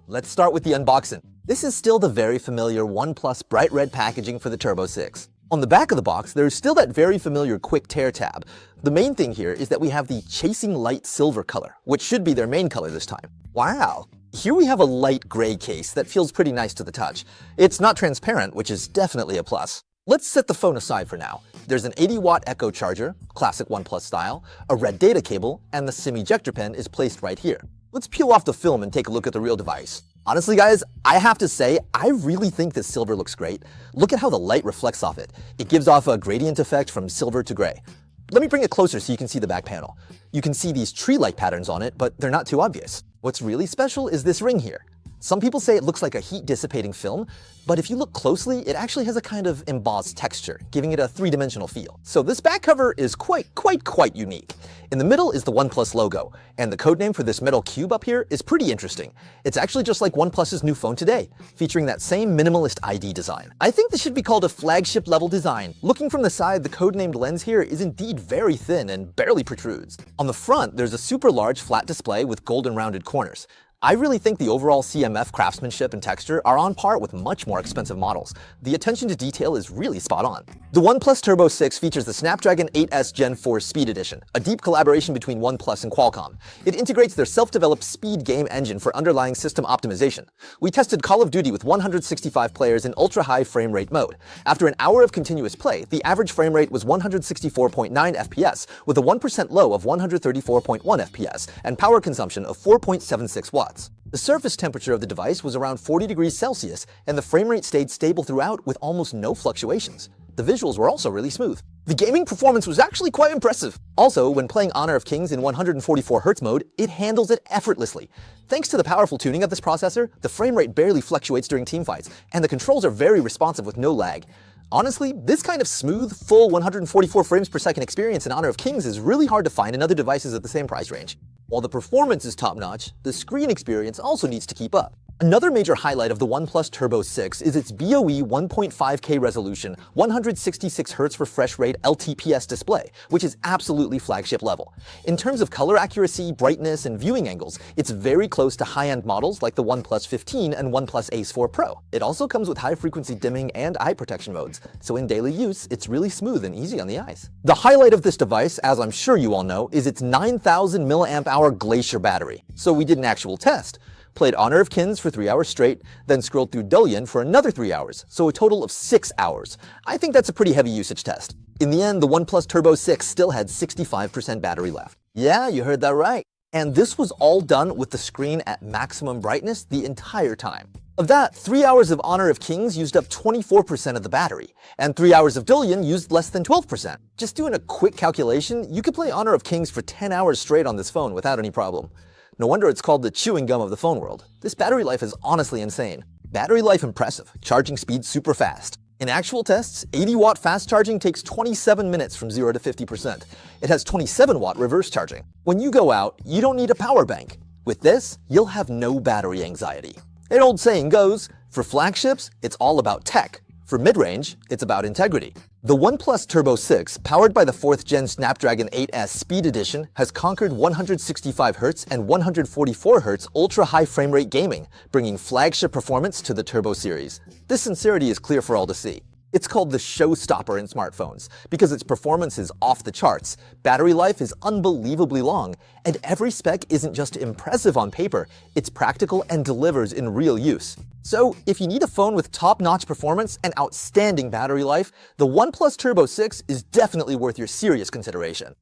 Let's start with the unboxing. This is still the very familiar OnePlus bright red packaging for the Turbo 6. On the back of the box, there is still that very familiar quick tear tab. The main thing here is that we have the Chasing Light Silver color, which should be their main color this time. Wow! Here we have a light gray case that feels pretty nice to the touch. It's not transparent, which is definitely a plus. Let's set the phone aside for now. There's an 80-watt Echo charger, classic OnePlus style, a red data cable, and the SIM ejector pen is placed right here. Let's peel off the film and take a look at the real device. Honestly guys, I have to say, I really think this silver looks great. Look at how the light reflects off it. It gives off a gradient effect from silver to gray. Let me bring it closer so you can see the back panel. You can see these tree-like patterns on it, but they're not too obvious. What's really special is this ring here. Some people say it looks like a heat-dissipating film, but if you look closely, it actually has a kind of embossed texture, giving it a three-dimensional feel. So this back cover is quite unique. In the middle is the OnePlus logo, and the codename for this metal cube up here is pretty interesting. It's actually just like OnePlus's new phone today, featuring that same minimalist ID design. I think this should be called a flagship-level design. Looking from the side, the codenamed lens here is indeed very thin and barely protrudes. On the front, there's a super large flat display with golden rounded corners. I really think the overall CMF craftsmanship and texture are on par with much more expensive models. The attention to detail is really spot on. The OnePlus Turbo 6 features the Snapdragon 8S Gen 4 Speed Edition, a deep collaboration between OnePlus and Qualcomm. It integrates their self-developed Speed game engine for underlying system optimization. We tested Call of Duty with 165 players in ultra-high frame rate mode. After an hour of continuous play, the average frame rate was 164.9 FPS, with a 1% low of 134.1 FPS, and power consumption of 4.76 watts. The surface temperature of the device was around 40 degrees Celsius, and the frame rate stayed stable throughout with almost no fluctuations. The visuals were also really smooth. The gaming performance was actually quite impressive. Also, when playing Honor of Kings in 144Hz mode, it handles it effortlessly. Thanks to the powerful tuning of this processor, the frame rate barely fluctuates during teamfights, and the controls are very responsive with no lag. Honestly, this kind of smooth, full 144 frames per second experience in Honor of Kings is really hard to find in other devices at the same price range. While the performance is top-notch, the screen experience also needs to keep up. Another major highlight of the OnePlus Turbo 6 is its BOE 1.5K resolution, 166Hz refresh rate LTPS display, which is absolutely flagship level. In terms of color accuracy, brightness, and viewing angles, it's very close to high-end models like the OnePlus 15 and OnePlus Ace 4 Pro. It also comes with high-frequency dimming and eye protection modes, so in daily use, it's really smooth and easy on the eyes. The highlight of this device, as I'm sure you all know, is its 9,000 mAh Glacier battery. So we did an actual test. Played Honor of Kings for 3 hours straight, then scrolled through Dullion for another 3 hours, so a total of 6 hours. I think that's a pretty heavy usage test. In the end, the OnePlus Turbo 6 still had 65% battery left. Yeah, you heard that right. And this was all done with the screen at maximum brightness the entire time. Of that, 3 hours of Honor of Kings used up 24% of the battery, and 3 hours of Dullion used less than 12%. Just doing a quick calculation, you could play Honor of Kings for 10 hours straight on this phone without any problem. No wonder it's called the chewing gum of the phone world. This battery life is honestly insane. Battery life impressive, charging speed super fast. In actual tests, 80-watt fast charging takes 27 minutes from 0 to 50%. It has 27-watt reverse charging. When you go out, you don't need a power bank. With this, you'll have no battery anxiety. An old saying goes, for flagships, it's all about tech. For mid-range, it's about integrity. The OnePlus Turbo 6, powered by the 4th Gen Snapdragon 8S Speed Edition, has conquered 165Hz and 144Hz ultra-high frame rate gaming, bringing flagship performance to the Turbo series. This sincerity is clear for all to see. It's called the showstopper in smartphones, because its performance is off the charts, battery life is unbelievably long, and every spec isn't just impressive on paper, it's practical and delivers in real use. So, if you need a phone with top-notch performance and outstanding battery life, the OnePlus Turbo 6 is definitely worth your serious consideration.